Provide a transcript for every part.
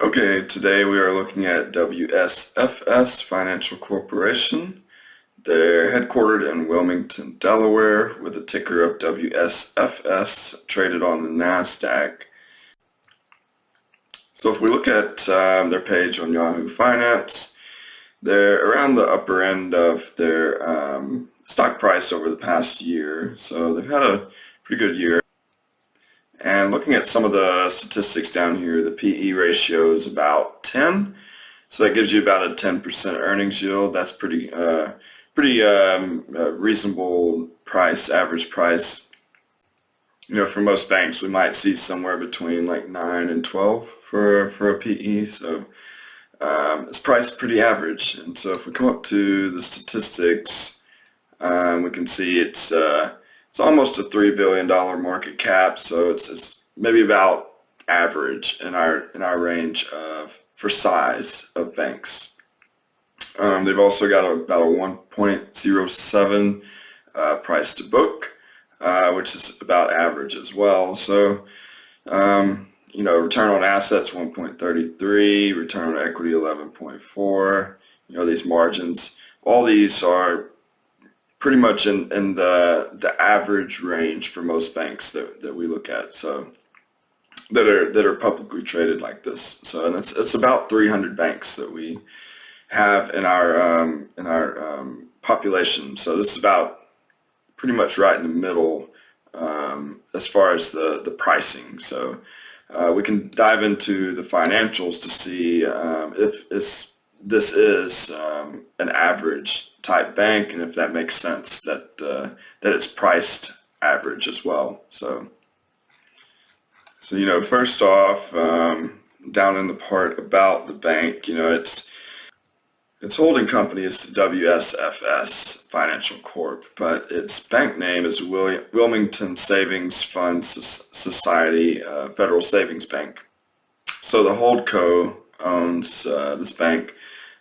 Okay, today we are looking at WSFS Financial Corporation. They're headquartered in Wilmington, Delaware, with a ticker of WSFS, traded on the NASDAQ. So if we look at their page on Yahoo Finance, they're around the upper end of their stock price over the past year. So they've had a pretty good year. And looking at some of the statistics down here, the PE ratio is about 10. So that gives you about a 10% earnings yield. That's pretty reasonable price, average price. You know, for most banks, we might see somewhere between like 9 and 12 for a PE. So it's priced pretty average. And so if we come up to the statistics, we can see it's almost a $3 billion market cap. So it's maybe about average in our range for size of banks. They've also got about a 1.07 price to book, which is about average as well. So, return on assets 1.33, return on equity 11.4. These margins, all these are pretty much in the average range for most banks that we look at. So that are publicly traded like this. So and it's about 300 banks that we have in our population. So this is about pretty much right in the middle as far as the pricing. So we can dive into the financials to see if this is an average type bank, and if that makes sense that it's priced average as well. So first off, down in the part about the bank, its holding company is the WSFS Financial Corp, but its bank name is Wilmington Savings Fund Society Federal Savings Bank. So the holdco owns this bank,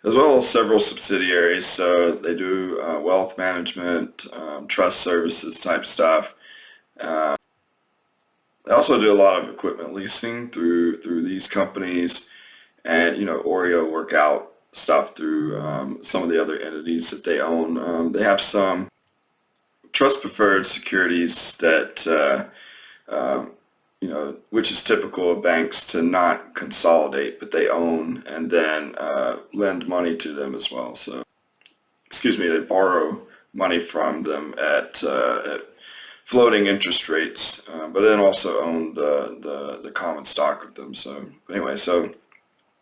as well as several subsidiaries. So they do wealth management, trust services type stuff. They also do a lot of equipment leasing through these companies, and Oreo workout stuff through some of the other entities that they own. They have some trust preferred securities that which is typical of banks to not consolidate, but they own and then lend money to them as well. So, they borrow money from them at floating interest rates, but then also own the common stock of them. So anyway, so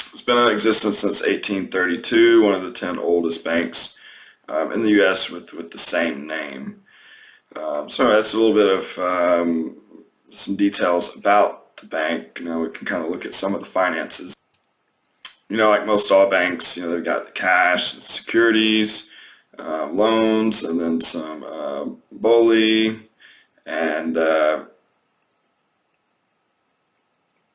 it's been in existence since 1832, one of the 10 oldest banks in the U.S. with the same name. So that's a little bit of some details about the bank. We can kind of look at some of the finances. Like most all banks, they've got the cash, securities, loans, and then some BOLI, and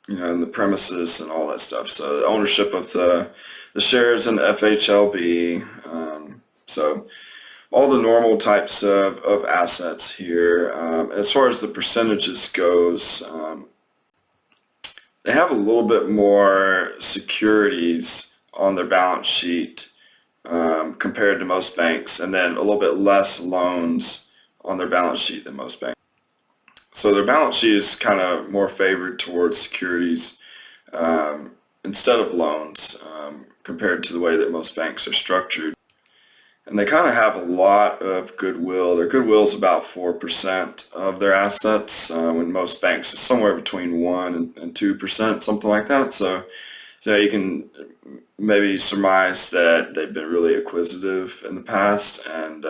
and the premises and all that stuff. So the ownership of the shares in the FHLB. So all the normal types of assets here. As far as the percentages goes, they have a little bit more securities on their balance sheet compared to most banks, and then a little bit less loans on their balance sheet than most banks. So their balance sheet is kind of more favored towards securities instead of loans compared to the way that most banks are structured. And they kind of have a lot of goodwill. Their goodwill is about 4% of their assets, when most banks is somewhere between 1 and 2%, something like that. So you can maybe surmise that they've been really acquisitive in the past and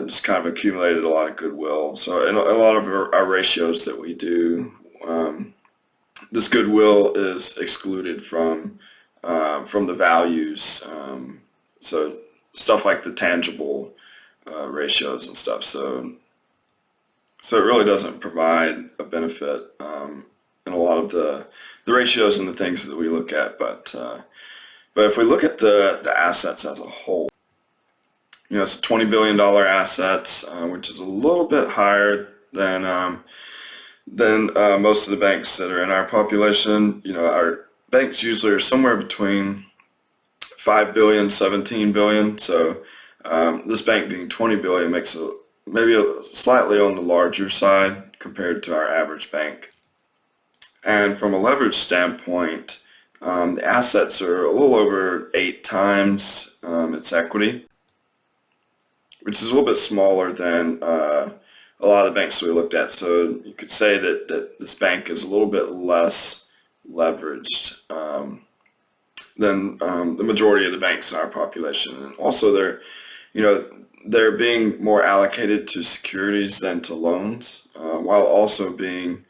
just kind of accumulated a lot of goodwill. So in a lot of our ratios that we do, this goodwill is excluded from the values. So stuff like the tangible ratios and stuff. So it really doesn't provide a benefit in a lot of the ratios and the things that we look at. But if we look at the assets as a whole, it's $20 billion assets, which is a little bit higher than most of the banks that are in our population. banks usually are somewhere between 5 billion, 17 billion. So this bank being 20 billion makes it maybe slightly on the larger side compared to our average bank. And from a leverage standpoint, the assets are a little over 8 times its equity, which is a little bit smaller than a lot of the banks that we looked at. So you could say that this bank is a little bit less leveraged than the majority of the banks in our population. And also they're being more allocated to securities than to loans, while also being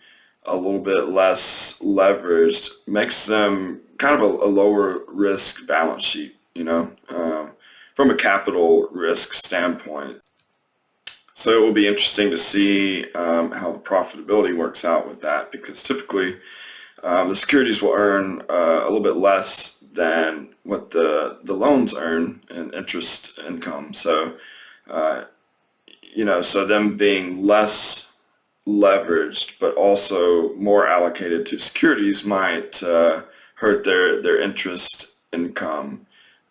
a little bit less leveraged, makes them kind of a lower risk balance sheet, from a capital risk standpoint. So it will be interesting to see how the profitability works out with that, because typically the securities will earn a little bit less than what the loans earn in interest income. So, so them being less leveraged but also more allocated to securities might hurt their interest income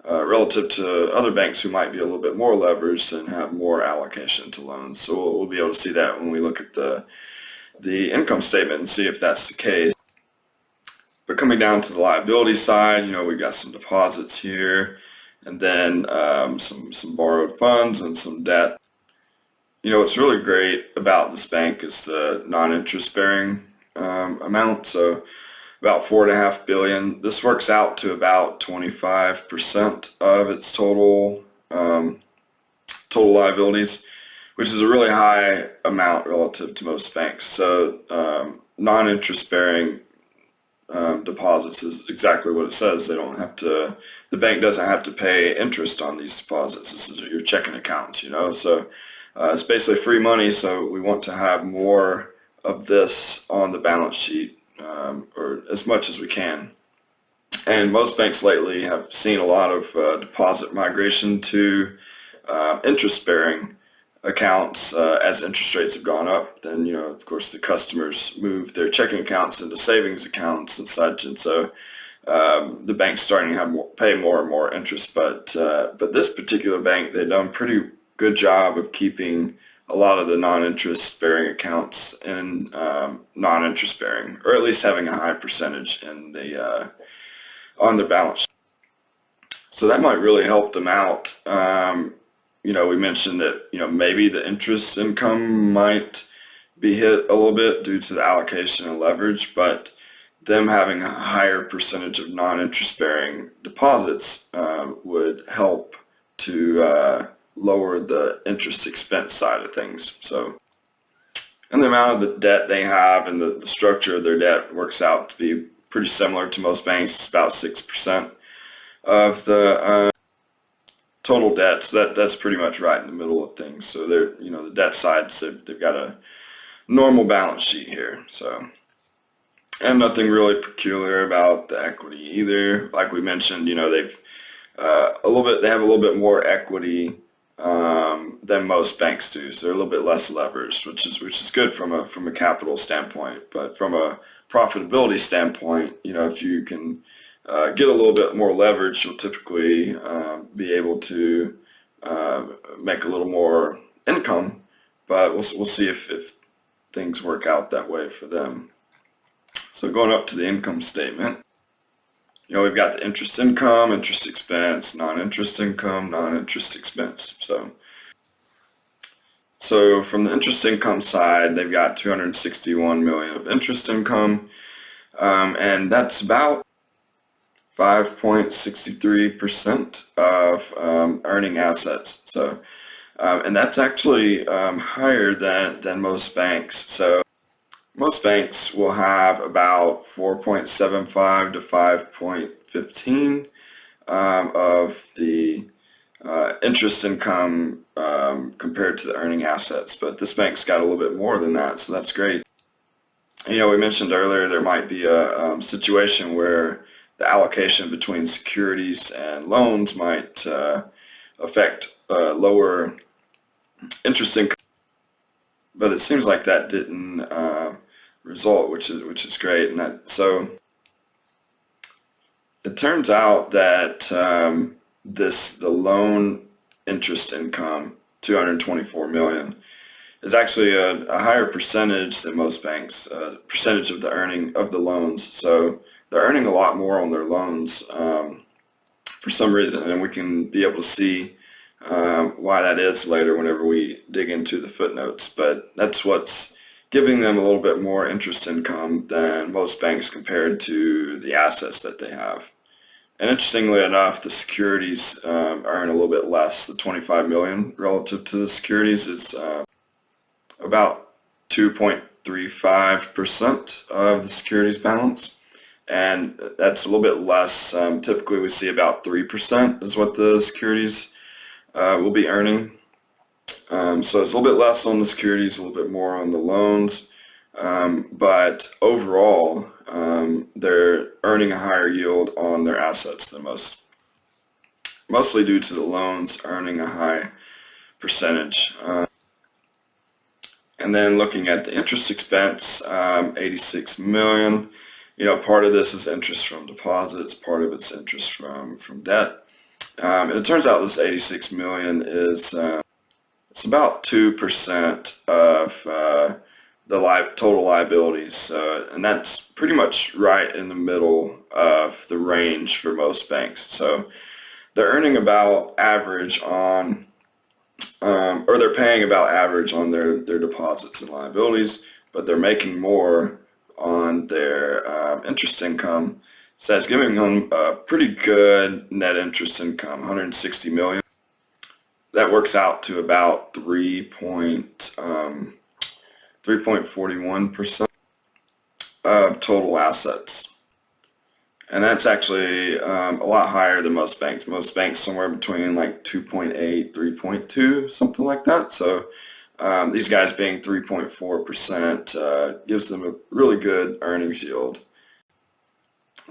relative to other banks who might be a little bit more leveraged and have more allocation to loans. So we'll be able to see that when we look at the income statement and see if that's the case. But coming down to the liability side, we've got some deposits here, and then some borrowed funds and some debt. What's really great about this bank is the non-interest bearing amount. So about 4.5 billion. This works out to about 25% of its total liabilities, which is a really high amount relative to most banks. So non-interest bearing deposits is exactly what it says. The bank doesn't have to pay interest on these deposits. This is your checking accounts, so it's basically free money. So we want to have more of this on the balance sheet, or as much as we can. And most banks lately have seen a lot of deposit migration to interest bearing accounts as interest rates have gone up. Then of course the customers move their checking accounts into savings accounts and such, and so the bank's starting to pay more and more interest. But this particular bank, they've done a pretty good job of keeping a lot of the non-interest bearing accounts in non-interest bearing, or at least having a high percentage in the on their balance sheet. So that might really help them out. We mentioned that, maybe the interest income might be hit a little bit due to the allocation and leverage, but them having a higher percentage of non-interest bearing deposits would help to lower the interest expense side of things. So, and the amount of the debt they have and the structure of their debt works out to be pretty similar to most banks. It's about 6% of the total debt, so that's pretty much right in the middle of things. So they're, the debt side, so they've got a normal balance sheet here. So, and nothing really peculiar about the equity either. Like we mentioned, they've they have a little bit more equity than most banks do. So they're a little bit less leveraged, which is good from a capital standpoint. But from a profitability standpoint, if you can get a little bit more leverage, you'll typically be able to make a little more income. But we'll see if things work out that way for them. So going up to the income statement, we've got the interest income, interest expense, non-interest income, non-interest expense. So from the interest income side, they've got 261 million of interest income, and that's about 5.63% of earning assets. So, and that's actually higher than most banks. So most banks will have about 4.75 to 5.15 of the interest income compared to the earning assets. But this bank's got a little bit more than that, so that's great. We mentioned earlier there might be a situation where the allocation between securities and loans might affect lower interest income, but it seems like that didn't result, which is great. And so it turns out that the loan interest income, 224 million, is actually a higher percentage than most banks, percentage of the earning of the loans. So they're earning a lot more on their loans for some reason, and we can be able to see why that is later whenever we dig into the footnotes. But that's what's giving them a little bit more interest income than most banks compared to the assets that they have. And interestingly enough, the securities earn a little bit less. The 25 million relative to the securities is about 2.35% of the securities balance. And that's a little bit less. Typically we see about 3% is what the securities will be earning. So it's a little bit less on the securities, a little bit more on the loans. But overall, they're earning a higher yield on their assets than most, mostly due to the loans earning a high percentage. And then looking at the interest expense, 86 million. Part of this is interest from deposits, part of it's interest from debt. And it turns out this 86 million is it's about 2% of the total liabilities, and that's pretty much right in the middle of the range for most banks. So they're earning about average on, or they're paying about average on their deposits and liabilities, but they're making more on their interest income. So that's giving them a pretty good net interest income, 160 million. That works out to about 3.41% of total assets. And that's actually a lot higher than most banks. Most banks somewhere between like 2.8, 3.2, something like that. So these guys being 3.4% gives them a really good earnings yield.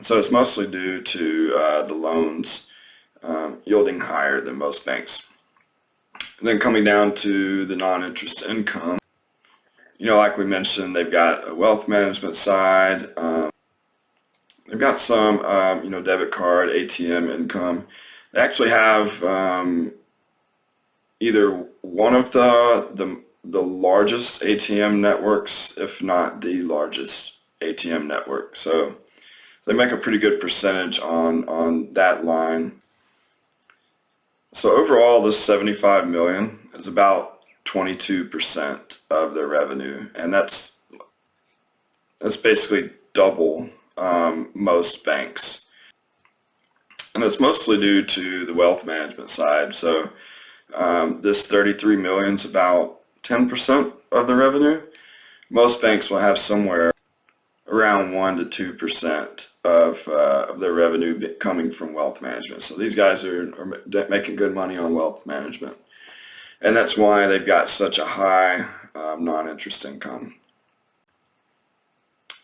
So it's mostly due to the loans yielding higher than most banks. And then coming down to the non-interest income, like we mentioned, they've got a wealth management side. They've got some, debit card, ATM income. They actually have either one of the largest ATM networks, if not the largest ATM network. So they make a pretty good percentage on that line. So overall, this 75 million is about 22% of their revenue, and that's basically double most banks. And it's mostly due to the wealth management side. So this 33 million is about 10% of the revenue. Most banks will have somewhere around 1 to 2% of their revenue coming from wealth management. So these guys are making good money on wealth management. And that's why they've got such a high non-interest income.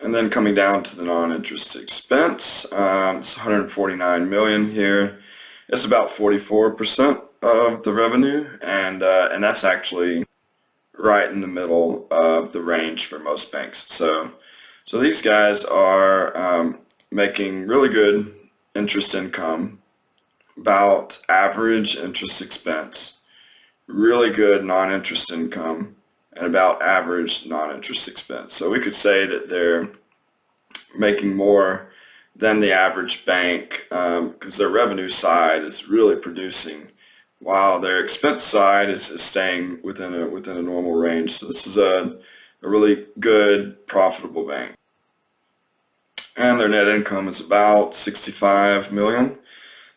And then coming down to the non-interest expense, it's 149 million here. It's about 44% of the revenue, and that's actually right in the middle of the range for most banks. So these guys are making really good interest income, about average interest expense, really good non-interest income, and about average non-interest expense. So we could say that they're making more than the average bank because their revenue side is really producing while their expense side is staying within a normal range. So this is a really good, profitable bank. And their net income is about 65 million.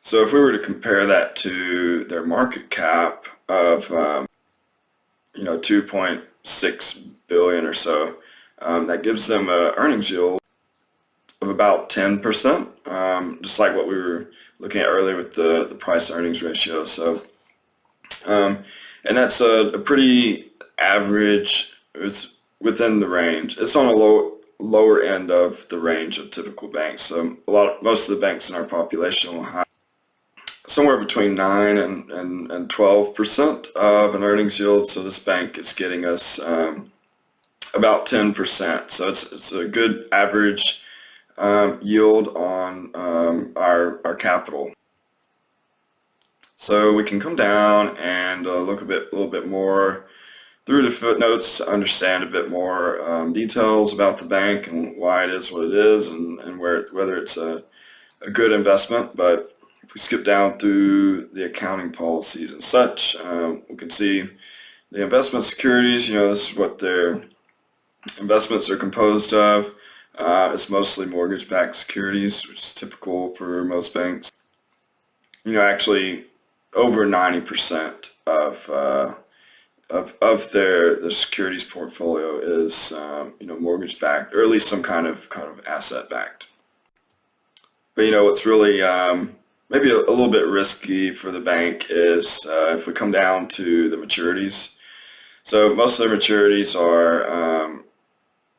So if we were to compare that to their market cap of 2.6 billion or so, that gives them an earnings yield of about 10%, just like what we were looking at earlier with the price earnings ratio. So, and that's a pretty average. It's within the range. It's on a lower end of the range of typical banks. So most of the banks in our population will have somewhere between 9 and 12% of an earnings yield. So this bank is getting us about 10%. So it's a good average yield on our capital. So we can come down and look a little bit more through the footnotes to understand a bit more details about the bank and why it is what it is, and whether it's a good investment. But if we skip down through the accounting policies and such, we can see the investment securities. This is what their investments are composed of. It's mostly mortgage-backed securities, which is typical for most banks. Actually, over 90% of their securities portfolio is mortgage-backed, or at least some kind of asset-backed. But what's really maybe a little bit risky for the bank is if we come down to the maturities. So most of their maturities are,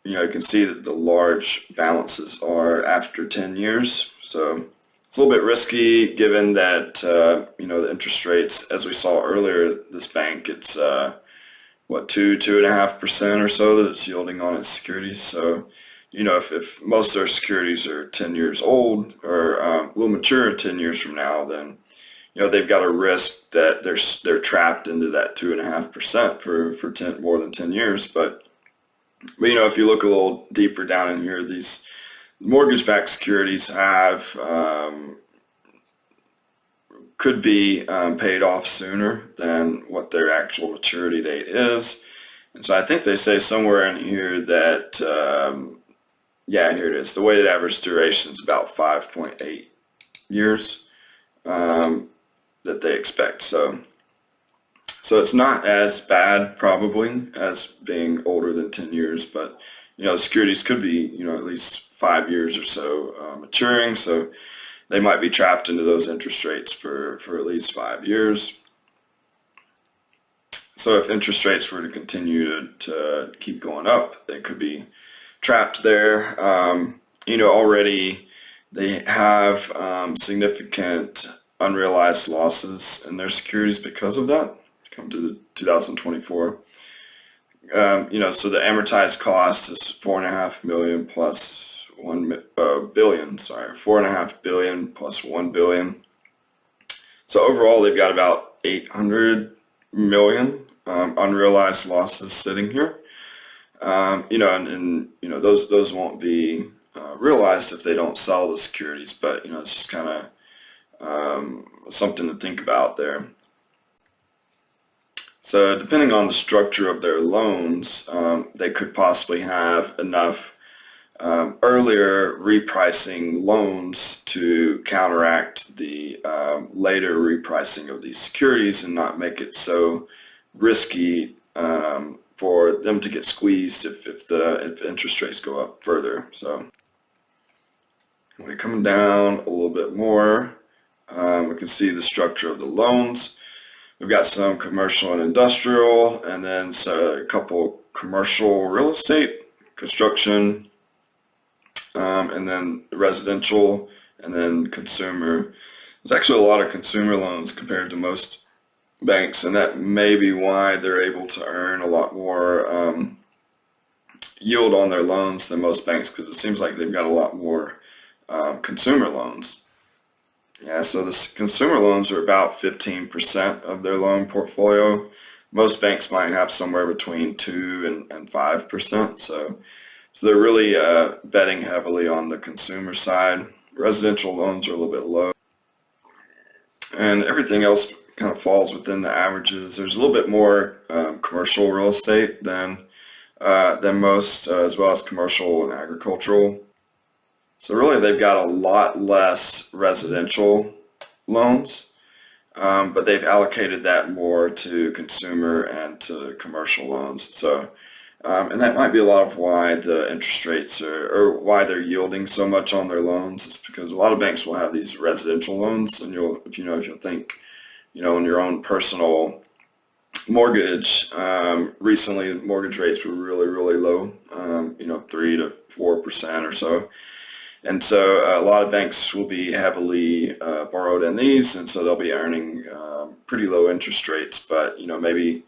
you can see that the large balances are after 10 years. So it's a little bit risky given that, the interest rates, as we saw earlier, this bank, it's 2.5% or so that it's yielding on its securities. So, if most of their securities are 10 years old or will mature 10 years from now, then they've got a risk that they're trapped into that 2.5% for more than 10 years. But if you look a little deeper down in here, these mortgage-backed securities could be paid off sooner than what their actual maturity date is. And so I think they say somewhere in here that, here it is. The weighted average duration is about 5.8 years that they expect. So it's not as bad probably as being older than 10 years, but the securities could be at least 5 years or so maturing. So they might be trapped into those interest rates for at least 5 years. So if interest rates were to continue to keep going up, they could be trapped there. Already they have significant unrealized losses in their securities because of that. Come to 2024. So the amortized cost is $4.5 million plus $1 billion. Sorry, $4.5 billion plus $1 billion. So overall, they've got about 800 million unrealized losses sitting here. Those won't be realized if they don't sell the securities. But it's just kind of something to think about there. So depending on the structure of their loans, they could possibly have enough earlier repricing loans to counteract the later repricing of these securities and not make it so risky for them to get squeezed if interest rates go up further. So we're coming down a little bit more. We can see the structure of the loans. We've got some commercial and industrial, and then a couple commercial real estate, construction, and then residential, and then consumer. There's actually a lot of consumer loans compared to most banks, and that may be why they're able to earn a lot more yield on their loans than most banks, because it seems like they've got a lot more consumer loans. Yeah, so the consumer loans are about 15% of their loan portfolio. Most banks might have somewhere between 2 and 5%. So they're really betting heavily on the consumer side. Residential loans are a little bit low. And everything else kind of falls within the averages. There's a little bit more commercial real estate than most, as well as commercial and agricultural. So really they've got a lot less residential loans, but they've allocated that more to consumer and to commercial loans. So, and that might be a lot of why the interest rates or why they're yielding so much on their loans. It's because a lot of banks will have these residential loans, and you'll think, in your own personal mortgage, recently mortgage rates were really, really low, 3 to 4% or so. And so a lot of banks will be heavily borrowed in these, and so they'll be earning pretty low interest rates. But maybe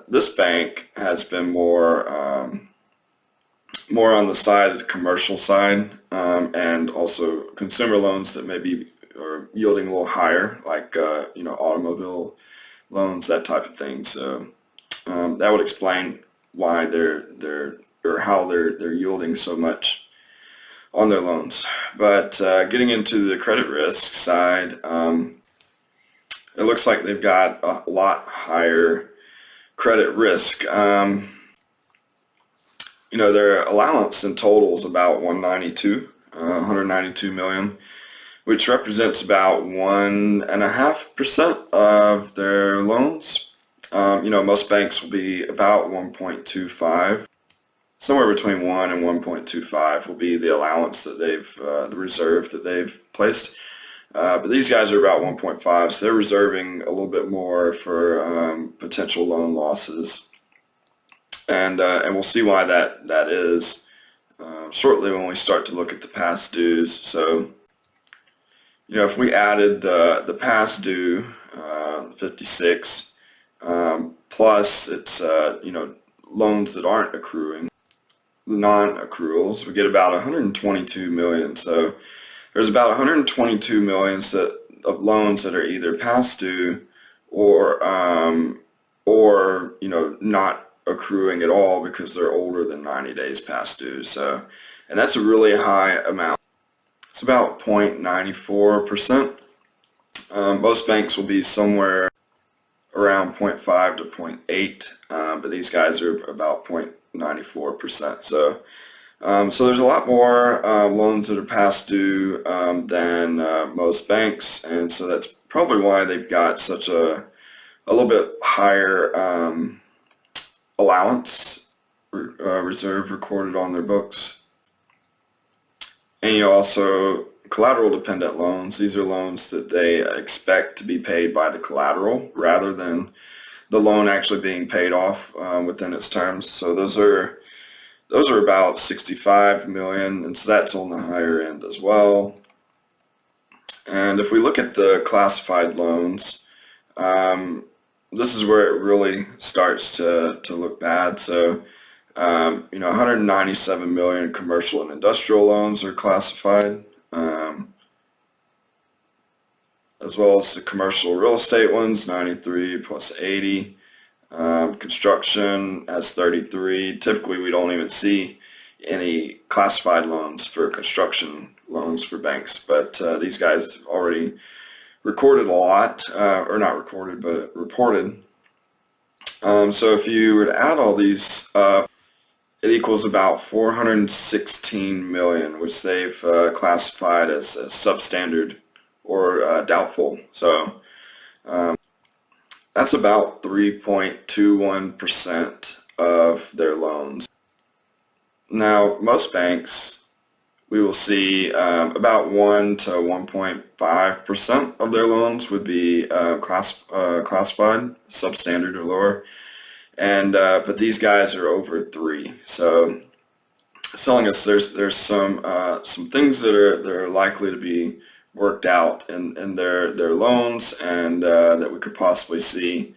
this bank has been more more on the side of the commercial side, and also consumer loans that maybe are yielding a little higher, like automobile loans, that type of thing. So that would explain why they're or how they're yielding so much on their loans. But getting into the credit risk side, it looks like they've got a lot higher credit risk. Their allowance in total is about 192 million, which represents about 1.5% of their loans. Most banks will be about 1.25. Somewhere between 1 and 1.25 will be the allowance that the reserve that they've placed. But these guys are about 1.5, so they're reserving a little bit more for potential loan losses. And we'll see why that is shortly when we start to look at the past dues. So, if we added the past due, 56, plus it's loans that aren't accruing, the non-accruals, we get about 122 million. So there's about 122 million of loans that are either past due or not accruing at all because they're older than 90 days past due. So, and that's a really high amount. It's about 0.94%. Most banks will be somewhere around 0.5 to 0.8, but these guys are about 0.94%. So there's a lot more loans that are past due than most banks, and so that's probably why they've got such a little bit higher allowance reserve recorded on their books. And also collateral dependent loans. These are loans that they expect to be paid by the collateral rather than the loan actually being paid off within its terms. So those are about 65 million, and so that's on the higher end as well. And if we look at the classified loans, this is where it really starts to look bad. So 197 million commercial and industrial loans are classified, as well as the commercial real estate ones, 93 plus 80. Construction has 33. Typically, we don't even see any classified loans for construction loans for banks, but these guys have already recorded a lot, or not recorded, but reported. So if you were to add all these up, it equals about 416 million, which they've classified as substandard or doubtful. So that's about 3.21% of their loans. Now, most banks, we will see about 1 to 1.5% of their loans would be classified, substandard or lower. And but these guys are over 3. So it's telling us there's some things that are likely to be worked out in their loans, and that we could possibly see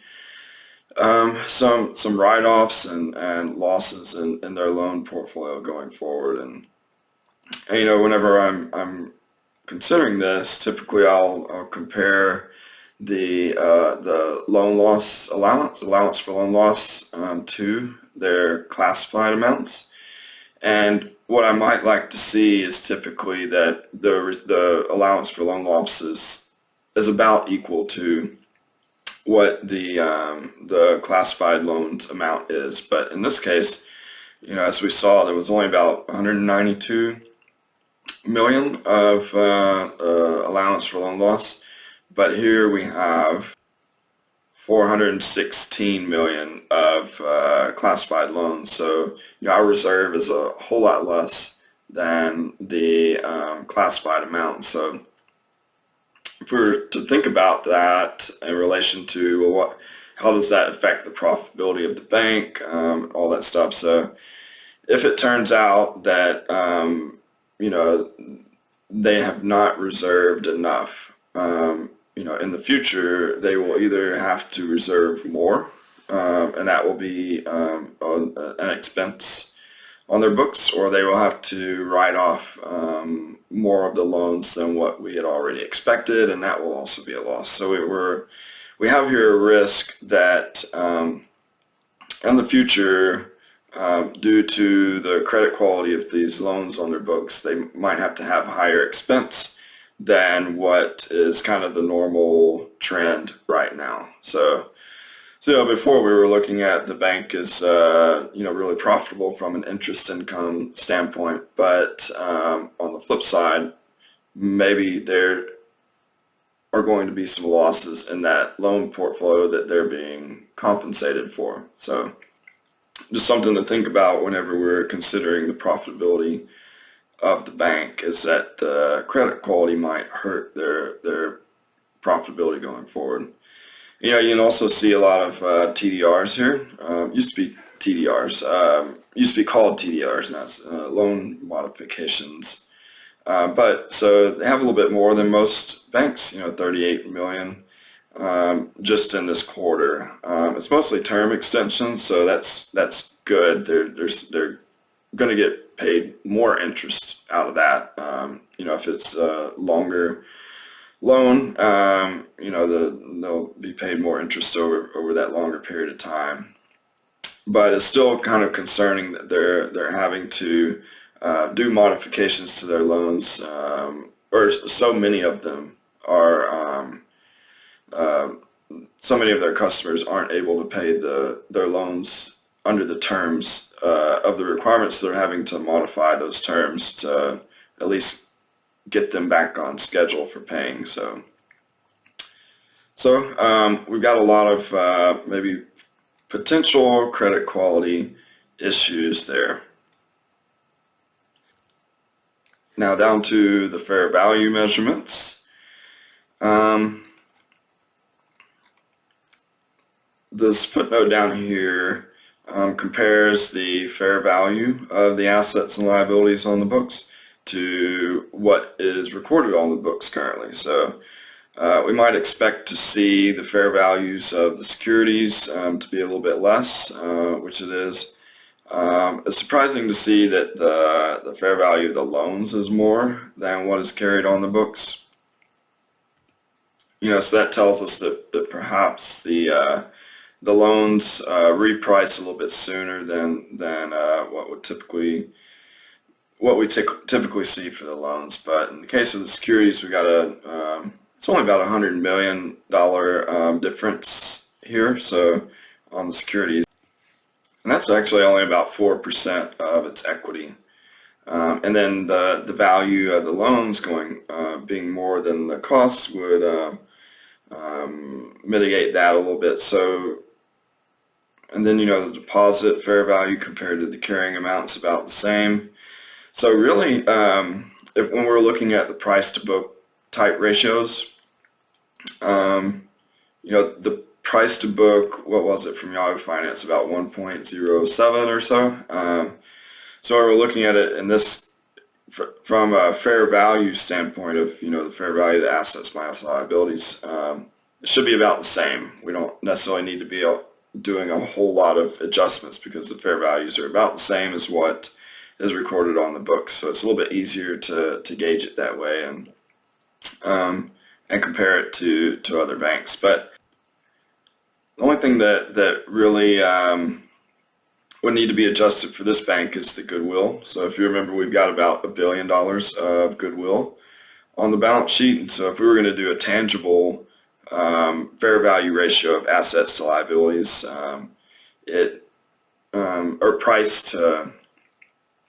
some write-offs and losses in their loan portfolio going forward. And whenever I'm considering this, typically I'll compare the loan loss allowance for loan loss to their classified amounts. And what I might like to see is typically that the allowance for loan losses is about equal to what the classified loans amount is. But in this case, as we saw, there was only about 192 million of allowance for loan loss. But here we have 416 million of classified loans. So our reserve is a whole lot less than the classified amount. So if we were to think about that in relation to how does that affect the profitability of the bank, all that stuff. So if it turns out that they have not reserved enough, in the future, they will either have to reserve more, and that will be an expense on their books, or they will have to write off more of the loans than what we had already expected, and that will also be a loss. So we have here a risk that in the future, due to the credit quality of these loans on their books, they might have to have higher expense than what is kind of the normal trend right now. So before we were looking at the bank as really profitable from an interest income standpoint, but on the flip side, maybe there are going to be some losses in that loan portfolio that they're being compensated for. So just something to think about whenever we're considering the profitability of the bank, is that the credit quality might hurt their profitability going forward. You can also see a lot of TDRs here. Used to be TDRs. Used to be called TDRs, now it's loan modifications. But so they have a little bit more than most banks, 38 million just in this quarter. It's mostly term extensions, so that's good. They're going to get paid more interest out of that. If it's a longer loan, they'll be paid more interest over that longer period of time. But it's still kind of concerning that they're having to do modifications to their loans, or so many of them are. So many of their customers aren't able to pay their loans under the terms of the requirements. They're having to modify those terms to at least get them back on schedule for paying. So we've got a lot of maybe potential credit quality issues there. Now down to the fair value measurements. This footnote down here compares the fair value of the assets and liabilities on the books to what is recorded on the books currently. So we might expect to see the fair values of the securities to be a little bit less, which it is. It's surprising to see that the fair value of the loans is more than what is carried on the books. So that tells us that perhaps the loans reprice a little bit sooner than what we typically see for the loans. But in the case of the securities, we got it's only about $100 million difference here. So on the securities, and that's actually only about 4% of its equity. And then the value of the loans being more than the costs would mitigate that a little bit. So, and then the deposit fair value compared to the carrying amount's about the same. So really, when we're looking at the price to book type ratios, the price to book, what was it from Yahoo Finance, about 1.07 or so. So we're looking at it in this from a fair value standpoint of the fair value of the assets minus liabilities. It should be about the same. We don't necessarily need to be doing a whole lot of adjustments because the fair values are about the same as what is recorded on the books. So it's a little bit easier to gauge it that way and compare it to other banks. But the only thing that really would need to be adjusted for this bank is the goodwill. So if you remember, we've got about $1 billion of goodwill on the balance sheet. And so if we were going to do a tangible fair value ratio of assets to liabilities, or price to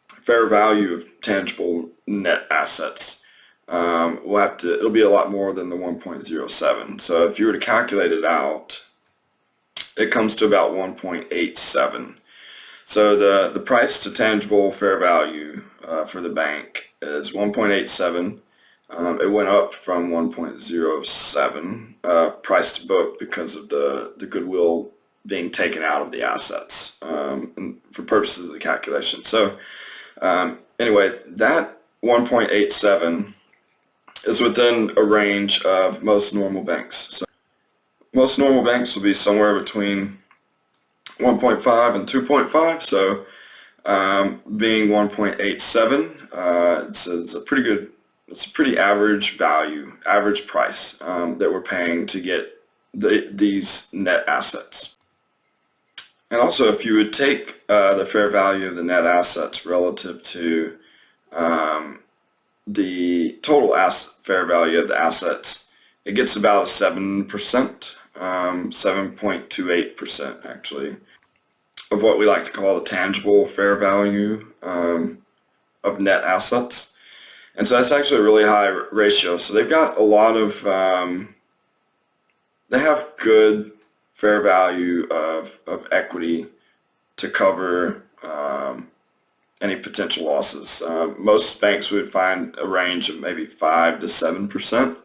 fair value of tangible net assets, it'll be a lot more than the 1.07. So if you were to calculate it out, it comes to about 1.87. So the price to tangible fair value for the bank is 1.87. It went up from 1.07 price to book because of the goodwill being taken out of the assets for purposes of the calculation. So anyway, that 1.87 is within a range of most normal banks. So most normal banks will be somewhere between 1.5 and 2.5. So being 1.87. It's a pretty good, it's a pretty average value, average price that we're paying to get these net assets. And also, if you would take the fair value of the net assets relative to the total fair value of the assets, it gets about a 7%, 7.28% actually, of what we like to call the tangible fair value of net assets. And so that's actually a really high ratio. So they've got a lot of, they have good fair value of equity to cover any potential losses. Most banks would find a range of maybe 5 to 7%.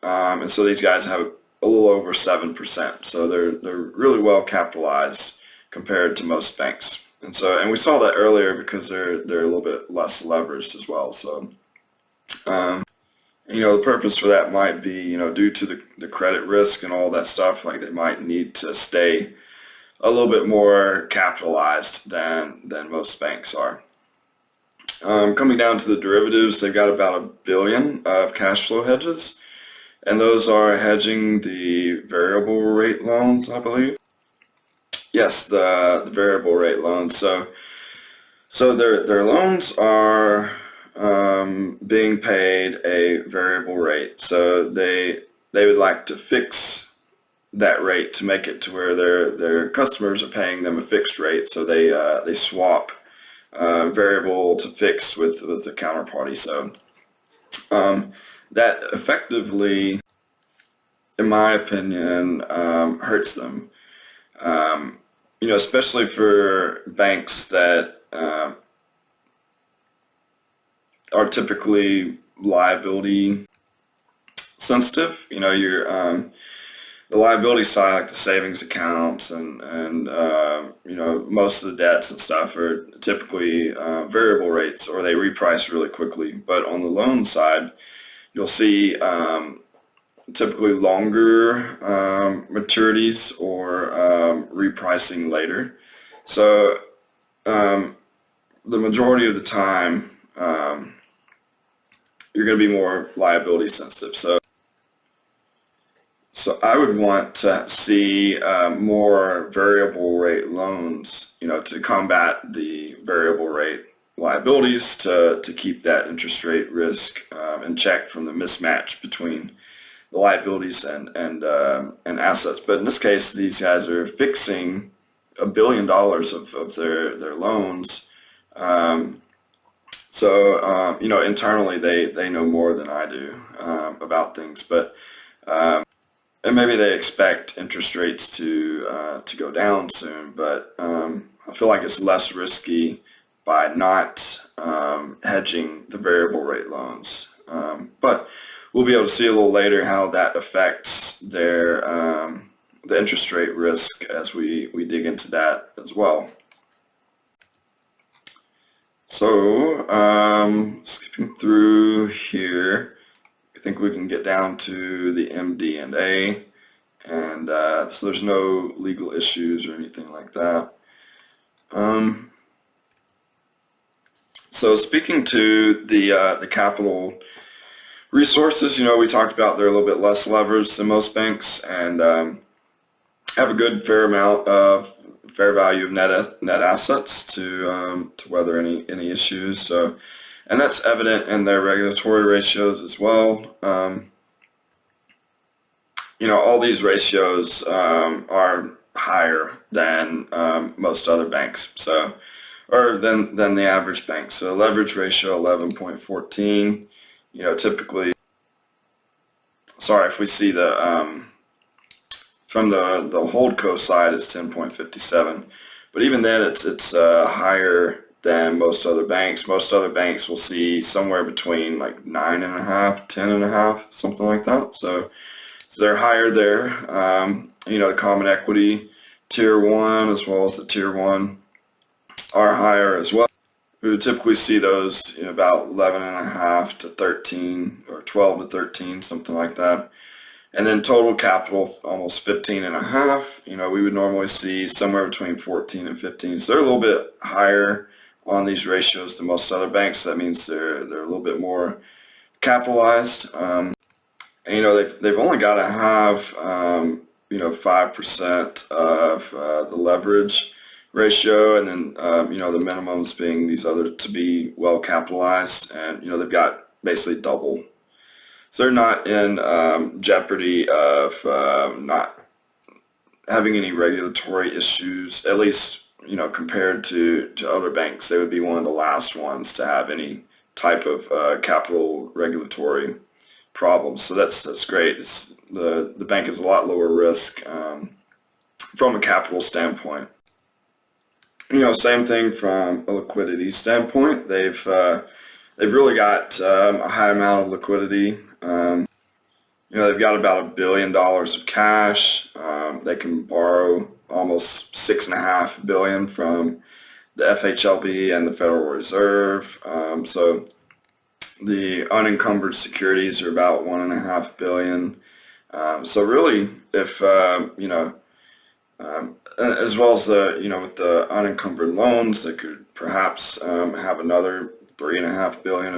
And so these guys have a little over 7%. So they're really well capitalized compared to most banks. And we saw that earlier because they're a little bit less leveraged as well. So the purpose for that might be, due to the credit risk and all that stuff, like they might need to stay a little bit more capitalized than most banks are. Coming down to the derivatives, they've got about $1 billion of cash flow hedges, and those are hedging the variable rate loans, I believe. Yes, the variable rate loans. So their loans are being paid a variable rate. So they would like to fix that rate to make it to where their customers are paying them a fixed rate. So they swap variable to fixed with the counterparty. So that effectively, in my opinion, hurts them. Especially for banks that are typically liability sensitive. The liability side, like the savings accounts and most of the debts and stuff are typically variable rates, or they reprice really quickly. But on the loan side, you'll see typically longer maturities or repricing later. So the majority of the time, you're going to be more liability sensitive. So I would want to see more variable rate loans, to combat the variable rate liabilities, to keep that interest rate risk in check from the mismatch between the liabilities and assets. But in this case, these guys are fixing $1 billion of their loans. Internally they know more than I do about things, but and maybe they expect interest rates to go down soon. But I feel like it's less risky by not hedging the variable rate loans. But we'll be able to see a little later how that affects their the interest rate risk as we dig into that as well. So skipping through here, I think we can get down to the MD&A, and so there's no legal issues or anything like that. So speaking to the capital resources, we talked about they're a little bit less leveraged than most banks, and have a good fair amount of fair value of net assets to weather any issues. So, and that's evident in their regulatory ratios as well. All these ratios are higher than most other banks. So, or than the average bank. So leverage ratio 11.14. Typically, sorry, if we see the from the holdco side is 10.57, but even then it's higher than most other banks. Most other banks will see somewhere between like 9.5, 10.5, something like that. So they're higher there. The common equity tier 1 as well as the tier 1 are higher as well. We would typically see those about 11.5 to 13 or 12 to 13, something like that. And then total capital almost 15.5. We would normally see somewhere between 14 and 15. So they're a little bit higher on these ratios than most other banks. That means they're a little bit more capitalized. And, they've only got to have 5% of the leverage ratio, and then the minimums being these other to be well capitalized, and they've got basically double. So they're not in jeopardy of not having any regulatory issues, at least compared to other banks. They would be one of the last ones to have any type of capital regulatory problems. So that's great. The bank is a lot lower risk from a capital standpoint. Same thing from a liquidity standpoint. They've really got a high amount of liquidity. They've got about $1 billion of cash. They can borrow almost $6.5 billion from the FHLB and the Federal Reserve. So the unencumbered securities are about $1.5 billion. So really, if as well as with the unencumbered loans, they could perhaps have another $3.5 billion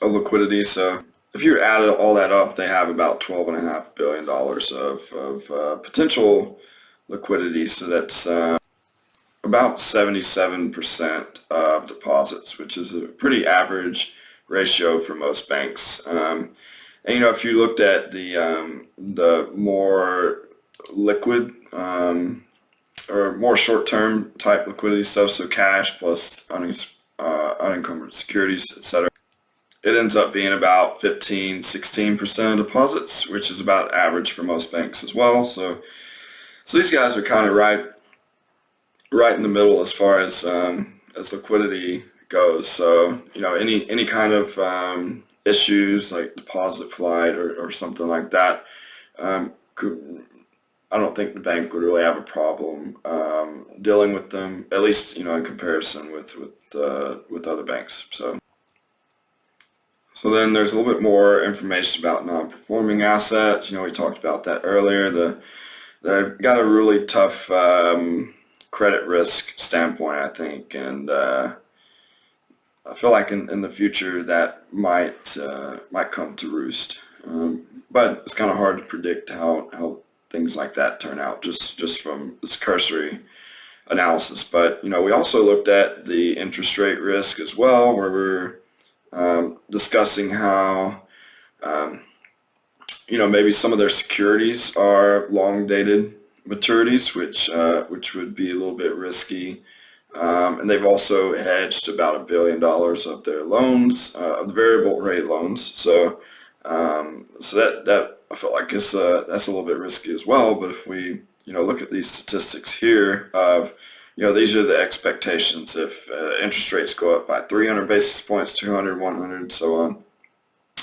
of liquidity. So if you add all that up, they have about $12.5 billion of potential liquidity. So that's about 77% of deposits, which is a pretty average ratio for most banks. And if you looked at the more liquid or more short-term type liquidity stuff, so cash plus unencumbered securities, etc., it ends up being about 15-16% of deposits, which is about average for most banks as well. So these guys are kind of right in the middle as far as liquidity goes. So any kind of issues like deposit flight or something like that, I don't think the bank would really have a problem dealing with them, at least in comparison with other banks. So then there's a little bit more information about non-performing assets. We talked about that earlier. They've got a really tough credit risk standpoint, I think, and I feel like in the future that might come to roost. But it's kind of hard to predict how things like that turn out just from this cursory analysis. But we also looked at the interest rate risk as well, where we're discussing how maybe some of their securities are long dated maturities, which would be a little bit risky. And they've also hedged about $1 billion of their loans, of the variable rate loans. So that I feel like that's a little bit risky as well. But if we look at these statistics here of these are the expectations if interest rates go up by 300 basis points, 200, 100, so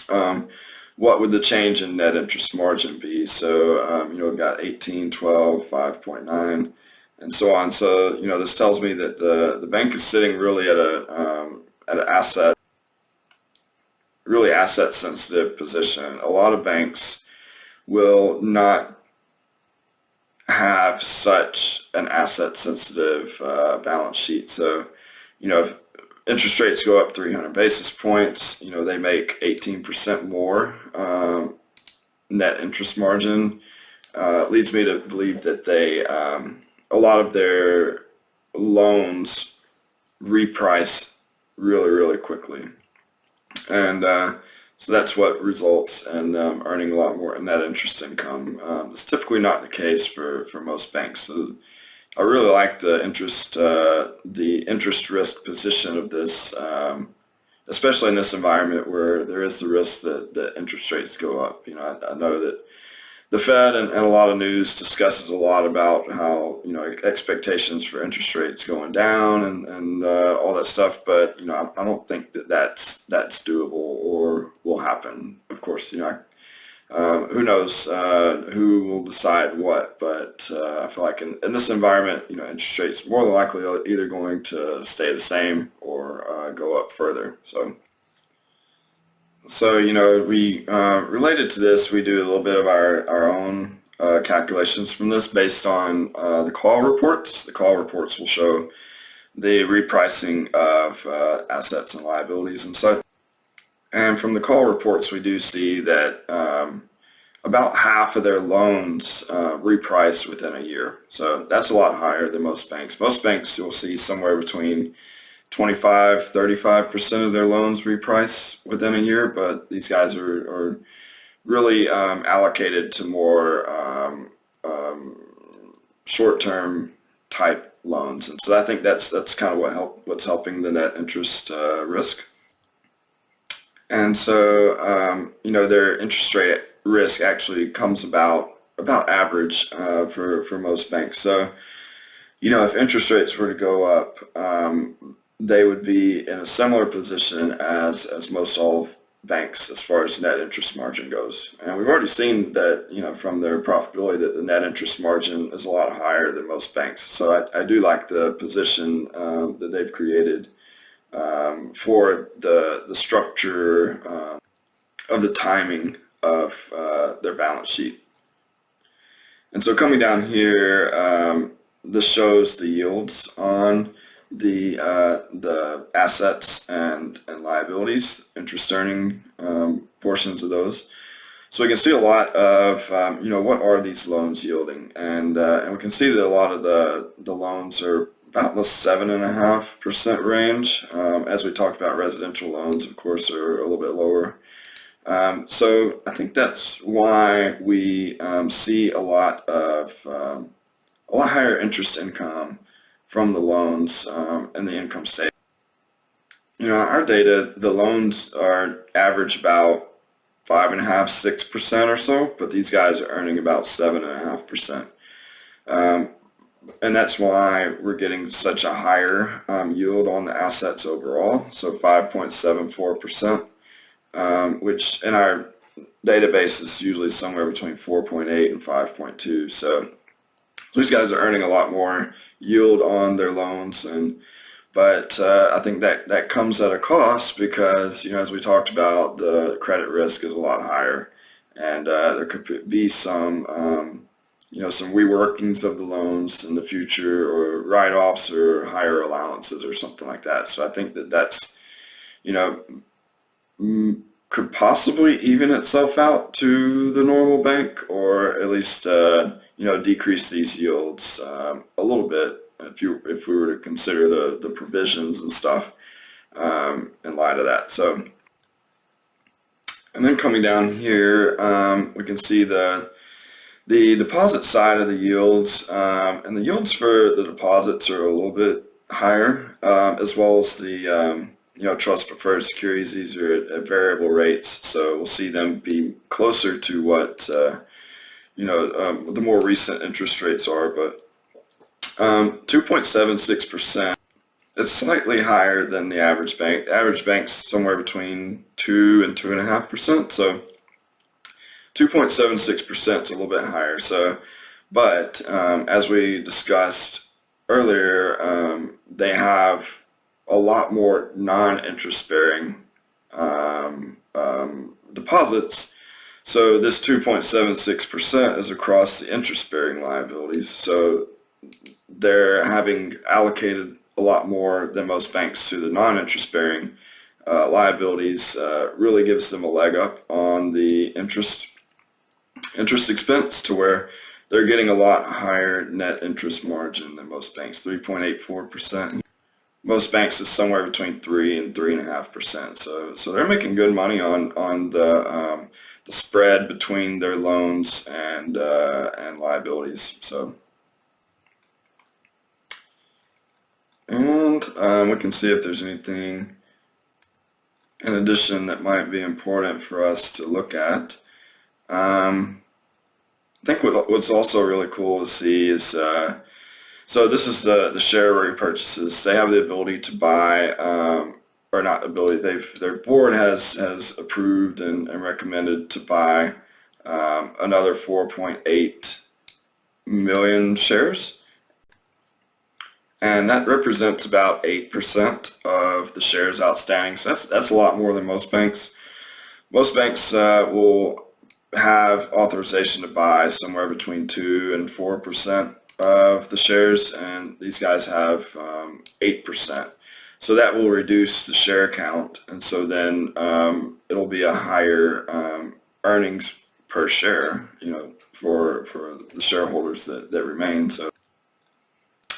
on. What would the change in net interest margin be? So we've got 18, 12, 5.9, and so on. So this tells me that the bank is sitting really at an asset sensitive position. A lot of banks will not have such an asset sensitive balance sheet. So if interest rates go up 300 basis points, they make 18% more net interest margin. Leads me to believe that a lot of their loans reprice really, really quickly. And so that's what results in earning a lot more net interest income. It's typically not the case for most banks. So I really like the interest risk position of this, especially in this environment where there is the risk that interest rates go up. I know that the Fed and a lot of news discusses a lot about how expectations for interest rates going down and all that stuff, but I don't think that's doable or will happen. Of course, who knows who will decide what, but I feel like in this environment, interest rates more than likely are either going to stay the same or go up further. So we related to this, we do a little bit of our own calculations from this based on the call reports. The call reports will show the repricing of assets and liabilities and such. And from the call reports, we do see that about half of their loans reprice within a year. So that's a lot higher than most banks. Most banks you'll see somewhere between 25-35% of their loans reprice within a year, but these guys are really allocated to more short-term type loans. And so I think that's kind of what's helping the net interest risk. And so, their interest rate risk actually comes about average for most banks. So, if interest rates were to go up, they would be in a similar position as most all banks as far as net interest margin goes. And we've already seen that, from their profitability that the net interest margin is a lot higher than most banks. So I do like the position that they've created for the structure of the timing of their balance sheet. And so coming down here, this shows the yields on the assets and liabilities, interest earning portions of those. So we can see a lot of what are these loans yielding, and we can see that a lot of the loans are about the 7.5% range. As we talked about, residential loans, of course, are a little bit lower. So I think that's why we see a lot higher interest income from the loans and the income statement. Our data, the loans are average about 5.5-6% or so, but these guys are earning about 7.5%. And that's why we're getting such a higher yield on the assets overall, so 5.74%, which in our database is usually somewhere between 4.8 and 5.2. So these guys are earning a lot more yield on their loans, but I think that comes at a cost because, as we talked about, the credit risk is a lot higher, and there could be some reworkings of the loans in the future, or write-offs or higher allowances or something like that. So I think that's, could possibly even itself out to the normal bank, or at least, decrease these yields a little bit if we were to consider the provisions and stuff in light of that. So, and then coming down here, we can see the deposit side of the yields, and the yields for the deposits are a little bit higher, as well as the trust preferred securities. These are at variable rates, so we'll see them be closer to what the more recent interest rates are. But 2.76%. It's slightly higher than the average bank. The average bank's somewhere between 2 and 2.5%. So 2.76% is a little bit higher. So, but as we discussed earlier, they have a lot more non-interest bearing deposits. So this 2.76% is across the interest bearing liabilities. So they're having allocated a lot more than most banks to the non-interest bearing liabilities. Really gives them a leg up on the interest expense, to where they're getting a lot higher net interest margin than most banks, 3.84%. Most banks is somewhere between 3 and 3.5%. So they're making good money on the spread between their loans and liabilities. So, and we can see if there's anything in addition that might be important for us to look at. I think what's also really cool to see is, so this is the share repurchases. They have the ability to buy, or not ability, their board has approved and recommended to buy another 4.8 million shares. And that represents about 8% of the shares outstanding. So that's a lot more than most banks. Most banks will have authorization to buy somewhere between 2 and 4% of the shares, and these guys have 8%. So that will reduce the share count, and so then it'll be a higher earnings per share, for the shareholders that remain. So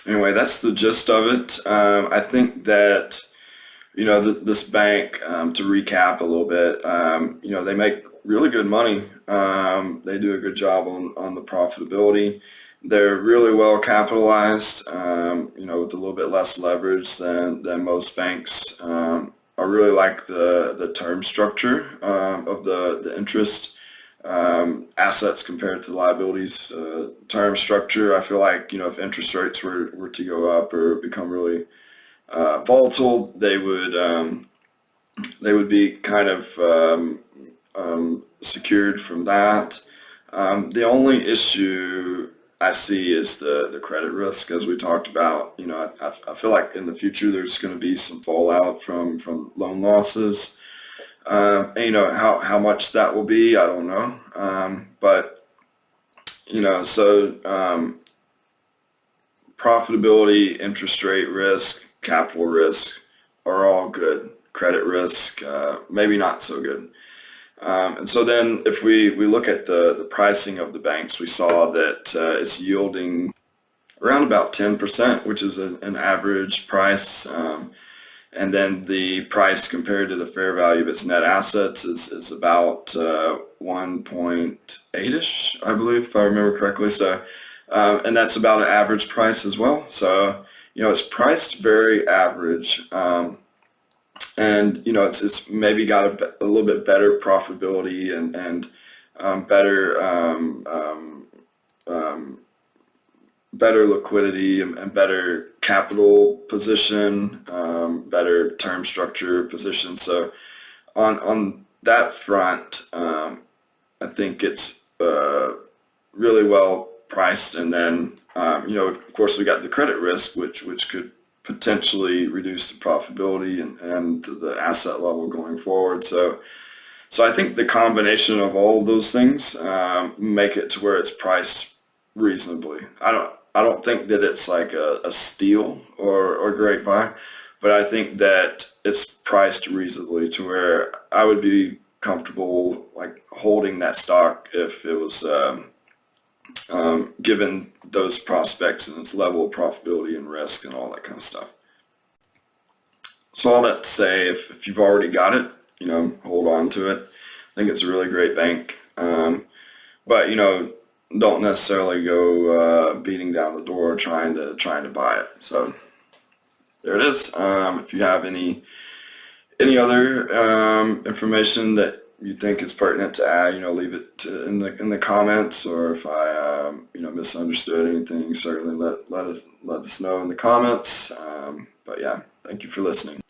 anyway, that's the gist of it. I think that this bank, to recap a little bit, they make really good money. They do a good job on the profitability. They're really well capitalized, with a little bit less leverage than most banks. I really like the term structure of the interest assets compared to liabilities. Term structure, I feel like, if interest rates were to go up or become really volatile, they would be kind of secured from that. The only issue I see is the credit risk, as we talked about. I feel like in the future there's going to be some fallout from loan losses. And, how much that will be, I don't know. But profitability, interest rate risk, capital risk are all good. Credit risk, maybe not so good. And so then if we look at the pricing of the banks, we saw that it's yielding around about 10%, which is an average price. And then the price compared to the fair value of its net assets is about 1.8-ish, I believe, if I remember correctly. So, and that's about an average price as well. So, it's priced very average. And it's maybe got a little bit better profitability and better better liquidity and better capital position, better term structure position. So on that front, I think it's really well priced. And then of course we got the credit risk, which could potentially reduce the profitability and the asset level going forward. So I think the combination of all of those things make it to where it's priced reasonably. I don't think that it's like a steal or a great buy, but I think that it's priced reasonably to where I would be comfortable like holding that stock if it was given those prospects and its level of profitability and risk and all that kind of stuff. So all that to say, if you've already got it, hold on to it. I think it's a really great bank. But don't necessarily go beating down the door trying to buy it. So there it is. If you have any other information that you think is pertinent to add, leave it in the comments, or if I misunderstood anything, certainly let us know in the comments. But yeah, thank you for listening.